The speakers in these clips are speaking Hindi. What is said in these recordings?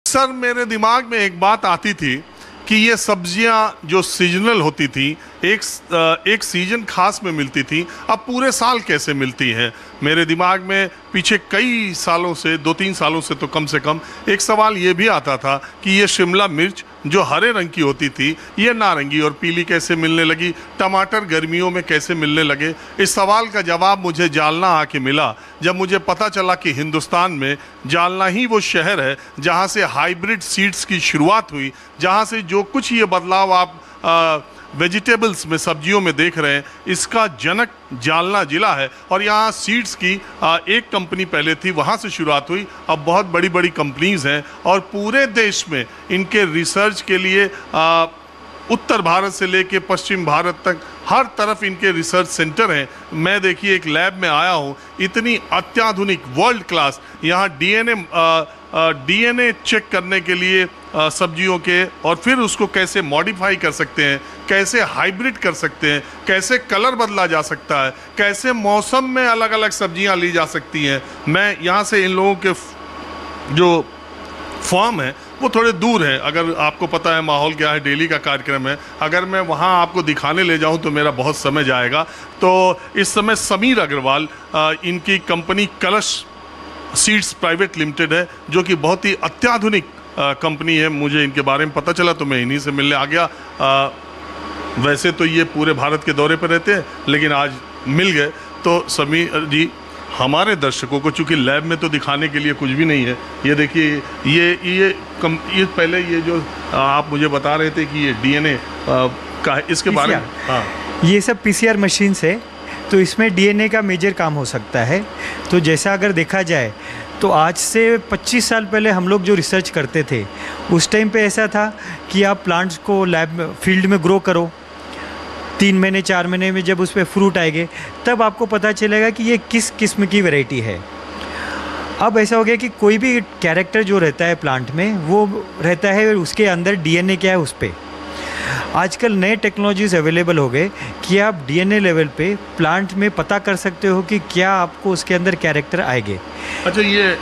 सर मेरे दिमाग में एक बात आती थी कि ये सब्जियां जो सीजनल होती थी, एक सीजन खास में मिलती थी, अब पूरे साल कैसे मिलती हैं। मेरे दिमाग में पीछे कई सालों से, 2-3 सालों से तो कम से कम एक सवाल ये भी आता था कि ये शिमला मिर्च जो हरे रंग की होती थी, ये नारंगी और पीली कैसे मिलने लगी, टमाटर गर्मियों में कैसे मिलने लगे। इस सवाल का जवाब मुझे जालना आके मिला जब मुझे पता चला कि हिंदुस्तान में जालना ही वो शहर है जहाँ से हाइब्रिड सीड्स की शुरुआत हुई, जहाँ से जो कुछ ये बदलाव आप वेजिटेबल्स में, सब्जियों में देख रहे हैं, इसका जनक जालना ज़िला है। और यहाँ सीड्स की एक कंपनी पहले थी, वहाँ से शुरुआत हुई, अब बहुत बड़ी बड़ी कंपनीज़ हैं और पूरे देश में इनके रिसर्च के लिए उत्तर भारत से लेके पश्चिम भारत तक हर तरफ इनके रिसर्च सेंटर हैं। मैं देखिए एक लैब में आया हूँ, इतनी अत्याधुनिक वर्ल्ड क्लास यहाँ डीएनए चेक करने के लिए सब्जियों के, और फिर उसको कैसे मॉडिफाई कर सकते हैं, कैसे हाइब्रिड कर सकते हैं, कैसे कलर बदला जा सकता है, कैसे मौसम में अलग अलग सब्जियां ली जा सकती हैं। मैं यहाँ से इन लोगों के जो फॉर्म है वो थोड़े दूर है, अगर आपको पता है माहौल क्या है, डेली का कार्यक्रम है, अगर मैं वहाँ आपको दिखाने ले जाऊँ तो मेरा बहुत समय जाएगा। तो इस समय समीर अग्रवाल, इनकी कंपनी कलश सीड्स प्राइवेट लिमिटेड है, जो कि बहुत ही अत्याधुनिक कंपनी है। मुझे इनके बारे में पता चला तो मैं इन्हीं से मिलने आ गया। वैसे तो ये पूरे भारत के दौरे पर रहते हैं, लेकिन आज मिल गए। तो समीर जी, हमारे दर्शकों को, चूँकि लैब में तो दिखाने के लिए कुछ भी नहीं है, ये देखिए, ये पहले ये जो आप मुझे बता रहे थे कि ये डीएनए का है, इसके बारे में। हाँ, ये सब पीसीआर मशीन से, तो इसमें डीएनए का मेजर काम हो सकता है। तो जैसा अगर देखा जाए तो आज से 25 साल पहले हम लोग जो रिसर्च करते थे, उस टाइम पे ऐसा था कि आप प्लांट्स को लैब में, फील्ड में ग्रो करो, 3 महीने 4 महीने में जब उस पर फ्रूट आएंगे तब आपको पता चलेगा कि ये किस किस्म की वैरायटी है। अब ऐसा हो गया कि कोई भी कैरेक्टर जो रहता है प्लांट में, वो रहता है उसके अंदर डीएनए क्या है उस पर। आजकल नए टेक्नोलॉजीज़ अवेलेबल हो गए कि आप डीएनए लेवल पे प्लांट में पता कर सकते हो कि क्या आपको उसके अंदर कैरेक्टर आएंगे। अच्छा, ये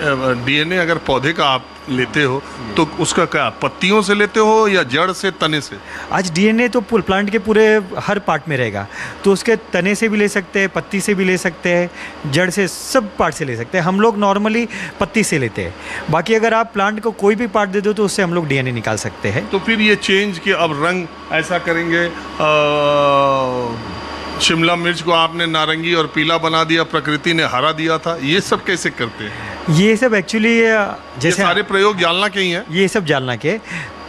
डीएनए अगर पौधे का आप लेते हो तो उसका क्या पत्तियों से लेते हो या जड़ से, तने से? आज डीएनए तो प्लांट के पूरे हर पार्ट में रहेगा, तो उसके तने से भी ले सकते हैं, पत्ती से भी ले सकते हैं, जड़ से, सब पार्ट से ले सकते हैं। हम लोग नॉर्मली पत्ती से लेते हैं, बाकी अगर आप प्लांट को कोई भी पार्ट दे दो तो उससे हम लोग डीएनए निकाल सकते हैं। तो फिर ये चेंज कि अब रंग ऐसा करेंगे, शिमला मिर्च को आपने नारंगी और पीला बना दिया, प्रकृति ने हरा दिया था, ये सब कैसे करते हैं? ये सब एक्चुअली जैसे सारे प्रयोग जालना के ही हैं? ये सब जालना के।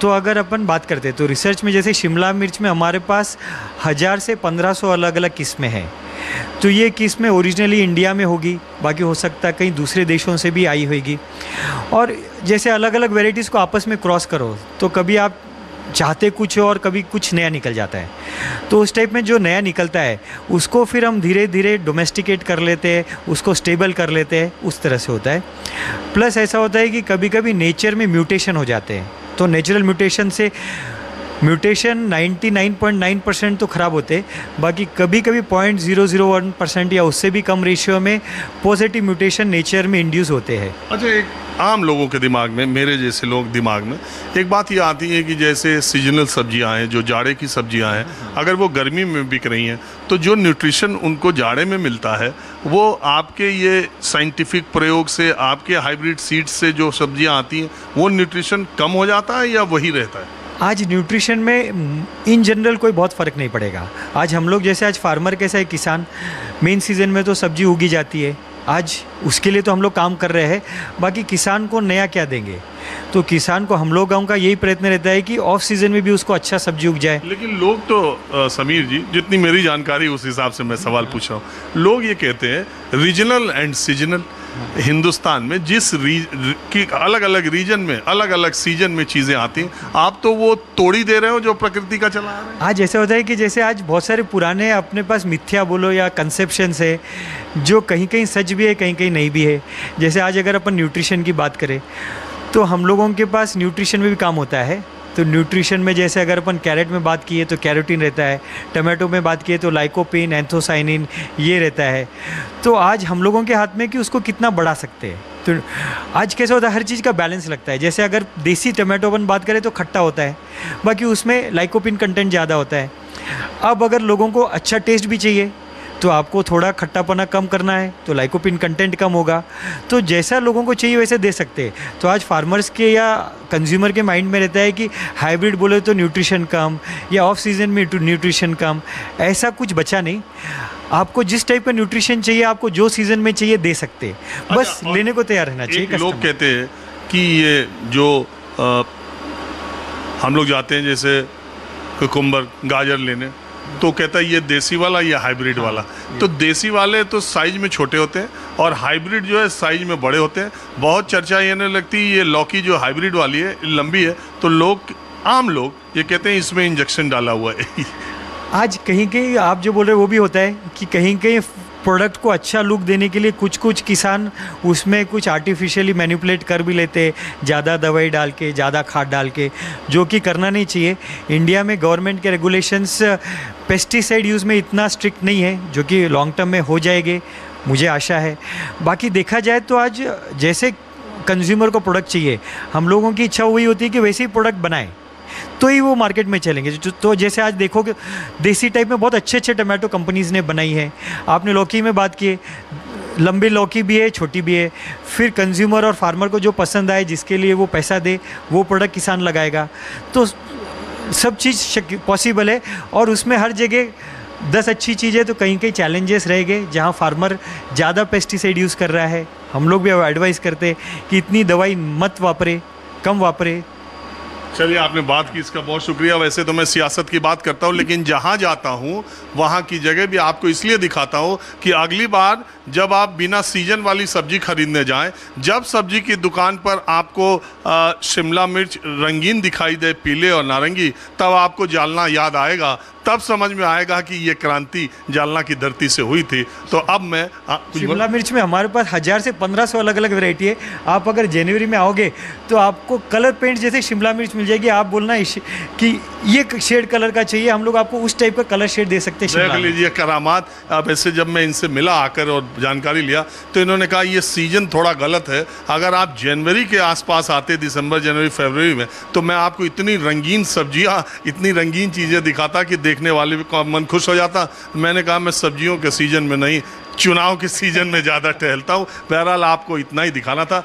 तो अगर अपन बात करते हैं तो रिसर्च में, जैसे शिमला मिर्च में हमारे पास 1000 से 1500 अलग अलग किस्में हैं। तो ये किस्में ओरिजिनली इंडिया में होगी, बाकी हो सकता है कहीं दूसरे देशों से भी आई होगी। और जैसे अलग अलग वेराइटीज़ को आपस में क्रॉस करो तो कभी आप चाहते कुछ और कभी कुछ नया निकल जाता है। तो उस टाइप में जो नया निकलता है उसको फिर हम धीरे धीरे डोमेस्टिकेट कर लेते हैं, उसको स्टेबल कर लेते हैं, उस तरह से होता है। प्लस ऐसा होता है कि कभी कभी नेचर में म्यूटेशन हो जाते हैं, तो नेचुरल म्यूटेशन से 99.9% तो ख़राब होते, बाकी कभी कभी 0.001% या उससे भी कम रेशियो में पॉजिटिव म्यूटेशन नेचर में इंड्यूस होते हैं। अच्छा, एक आम लोगों के दिमाग में, मेरे जैसे लोग दिमाग में एक बात ये आती है कि जैसे सीजनल सब्जियां हैं, जो जाड़े की सब्जियां हैं, अगर वो गर्मी में बिक रही हैं तो जो न्यूट्रिशन उनको जाड़े में मिलता है वो आपके ये साइंटिफिक प्रयोग से, आपके हाइब्रिड सीड्स से जो सब्जियां आती हैं, वो न्यूट्रिशन कम हो जाता है या वही रहता है? आज न्यूट्रिशन में इन जनरल कोई बहुत फ़र्क नहीं पड़ेगा। आज हम लोग जैसे आज फार्मर कैसा है, किसान मेन सीज़न में तो सब्जी उगी जाती है, आज उसके लिए तो हम लोग काम कर रहे हैं। बाकी किसान को नया क्या देंगे, तो किसान को हम लोगों का यही प्रयत्न रहता है कि ऑफ सीज़न में भी उसको अच्छा सब्जी उग जाए। लेकिन लोग तो समीर जी, जितनी मेरी जानकारी उस हिसाब से मैं सवाल पूछ रहा हूँ, लोग ये कहते हैं रीजनल एंड सीजनल। हिंदुस्तान में जिस की अलग अलग रीजन में अलग अलग सीजन में चीज़ें आती हैं, आप तो वो तोड़ी दे रहे हो जो प्रकृति का चला आ रहा है। आज ऐसा होता है कि जैसे आज बहुत सारे पुराने अपने पास मिथ्या बोलो या कंसेप्शंस है, जो कहीं कहीं सच भी है, कहीं कहीं नहीं भी है। जैसे आज अगर अपन न्यूट्रिशन की बात करें तो हम लोगों के पास न्यूट्रिशन में भी काम होता है। तो न्यूट्रिशन में जैसे अगर अपन कैरेट में बात किए तो कैरोटीन रहता है, टमाटो में बात किए तो लाइकोपीन, एंथोसाइनिन ये रहता है। तो आज हम लोगों के हाथ में कि उसको कितना बढ़ा सकते हैं। तो आज कैसा होता है, हर चीज़ का बैलेंस लगता है। जैसे अगर देसी टमाटो अपन बात करें तो खट्टा होता है, बाकी उसमें लाइकोपिन कंटेंट ज़्यादा होता है। अब अगर लोगों को अच्छा टेस्ट भी चाहिए तो आपको थोड़ा खट्टापना कम करना है तो लाइकोपिन कंटेंट कम होगा। तो जैसा लोगों को चाहिए वैसे दे सकते हैं। तो आज फार्मर्स के या कंज्यूमर के माइंड में रहता है कि हाइब्रिड बोले तो न्यूट्रिशन कम या ऑफ सीजन में न्यूट्रिशन कम, ऐसा कुछ बचा नहीं। आपको जिस टाइप का न्यूट्रिशन चाहिए, आपको जो सीज़न में चाहिए दे सकते हैं, बस लेने को तैयार रहना चाहिए। लोग कहते हैं कि ये जो हम लोग जाते हैं जैसे कुकुम्बर गाजर लेने, तो कहता है ये देसी वाला या हाइब्रिड वाला। तो देसी वाले तो साइज में छोटे होते हैं और हाइब्रिड जो है साइज में बड़े होते हैं। बहुत चर्चा ये नहीं लगती, ये लौकी जो हाइब्रिड वाली है लंबी है, तो लोग आम लोग ये कहते हैं इसमें इंजेक्शन डाला हुआ है। आज कहीं कहीं आप जो बोल रहे हैं वो भी होता है कि कहीं कहीं प्रोडक्ट को अच्छा लुक देने के लिए कुछ किसान उसमें कुछ आर्टिफिशियली मैनिपुलेट कर भी लेते हैं, ज़्यादा दवाई डाल के, ज़्यादा खाद डाल के, जो कि करना नहीं चाहिए। इंडिया में गवर्नमेंट के रेगुलेशंस पेस्टिसाइड यूज़ में इतना स्ट्रिक्ट नहीं है, जो कि लॉन्ग टर्म में हो जाएंगे, मुझे आशा है। बाकी देखा जाए तो आज जैसे कंज्यूमर को प्रोडक्ट चाहिए, हम लोगों की इच्छा वही होती है कि वैसे ही प्रोडक्ट बनाएं तो ही वो मार्केट में चलेंगे। तो जैसे आज देखो कि देसी टाइप में बहुत अच्छे टमाटो कंपनीज़ ने बनाई है। आपने लौकी में बात की है, लंबी लौकी भी है, छोटी भी है। फिर कंज्यूमर और फार्मर को जो पसंद आए, जिसके लिए वो पैसा दे, वो प्रोडक्ट किसान लगाएगा। तो सब चीज़ पॉसिबल है और उसमें हर जगह 10 अच्छी चीज़ें तो कहीं कहीं चैलेंजेस रहेंगे, जहाँ फार्मर ज़्यादा पेस्टिसाइड यूज़ कर रहा है। हम लोग भी एडवाइस करते हैं कि इतनी दवाई मत वापरे, कम वापरे। चलिए, आपने बात की, इसका बहुत शुक्रिया। वैसे तो मैं सियासत की बात करता हूँ, लेकिन जहाँ जाता हूँ वहाँ की जगह भी आपको इसलिए दिखाता हूँ कि अगली बार जब आप बिना सीजन वाली सब्जी खरीदने जाएं, जब सब्जी की दुकान पर आपको शिमला मिर्च रंगीन दिखाई दे, पीले और नारंगी, तब आपको जालना याद आएगा। तब समझ में आएगा कि ये क्रांति जालना की धरती से हुई थी। तो अब मैं शिमला मिर्च में हमारे पास 1000 से 1500 अलग अलग वैरायटी है। आप अगर जनवरी में आओगे तो आपको कलर पेंट जैसे शिमला मिर्च मिल जाएगी। आप बोलना कि ये शेड कलर का चाहिए, हम लोग आपको उस टाइप का कलर शेड दे सकते हैं। देख लीजिए करामात। अब ऐसे जब मैं इनसे मिला आकर और जानकारी लिया तो इन्होंने कहा ये सीजन थोड़ा गलत है। अगर आप जनवरी के आसपास आते, दिसंबर, जनवरी, फरवरी में, तो मैं आपको इतनी रंगीन सब्जियां, इतनी रंगीन चीज़ें दिखाता कि देखने वाले का मन खुश हो जाता। मैंने कहा मैं सब्जियों के सीजन में नहीं, चुनाव के सीजन में ज़्यादा टहलता हूँ। बहरहाल आपको इतना ही दिखाना था।